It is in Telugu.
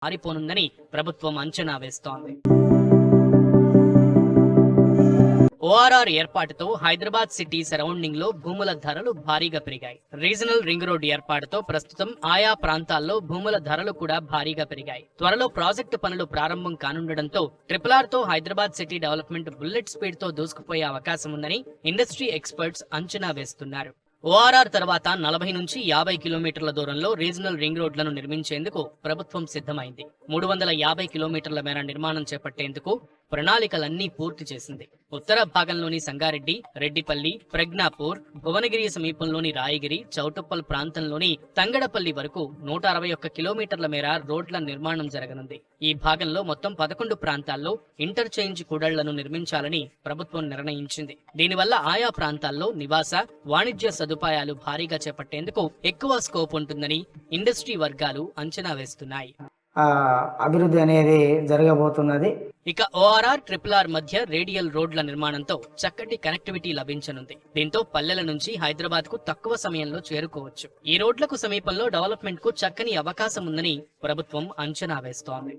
మారిపోనుందని ప్రభుత్వం అంచనా వేస్తోంది. ఓఆర్ఆర్ ఏర్పాటుతో హైదరాబాద్ సిటీ సరౌండింగ్ లో భూముల ధరలు భారీగా పెరిగాయి. రీజనల్ రింగ్ రోడ్ ఏర్పాటుతో ప్రస్తుతం ఆయా ప్రాంతాల్లో భూముల ధరలు కూడా భారీగా పెరిగాయి. త్వరలో ప్రాజెక్టు పనులు ప్రారంభం కానుండటంతో RRR తో Hyderabad city development bullet speed తో దూసుకుపోయే అవకాశం ఉందని ఇండస్ట్రీ ఎక్స్పర్ట్స్ అంచనా వేస్తున్నారు. ఓఆర్ఆర్ తర్వాత 40 నుంచి 50 కిలోమీటర్ల దూరంలో రీజనల్ రింగ్ రోడ్లను నిర్మించేందుకు ప్రభుత్వం సిద్ధమైంది. 350 కిలోమీటర్ల మేర నిర్మాణం చేపట్టేందుకు ప్రణాళికలన్నీ పూర్తి చేసింది. ఉత్తర భాగంలోని సంగారెడ్డి, రెడ్డిపల్లి, ప్రజ్ఞాపూర్, భువనగిరి సమీపంలోని రాయగిరి, చౌటుప్పల్ ప్రాంతంలోని తంగడపల్లి వరకు 161 కిలోమీటర్ల మేర రోడ్ల నిర్మాణం జరగనుంది. ఈ భాగంలో మొత్తం 11 ప్రాంతాల్లో ఇంటర్చేంజ్ కూడళ్లను నిర్మించాలని ప్రభుత్వం నిర్ణయించింది. దీనివల్ల ఆయా ప్రాంతాల్లో నివాస, వాణిజ్య సదుపాయాలు భారీగా చేపట్టేందుకు ఎక్కువ స్కోప్ ఉంటుందని ఇండస్ట్రీ వర్గాలు అంచనా వేస్తున్నాయి. అభివృద్ధి అనేది జరగబోతున్నది. ఇక ఓఆర్ఆర్ RRR మధ్య రేడియల్ రోడ్ల నిర్మాణంతో చక్కటి కనెక్టివిటీ లభించనుంది. దీంతో పల్లెల నుంచి హైదరాబాద్ కు తక్కువ సమయంలో చేరుకోవచ్చు. ఈ రోడ్లకు సమీపంలో డెవలప్మెంట్ కు చక్కని అవకాశం ఉందని ప్రభుత్వం అంచనా వేస్తోంది.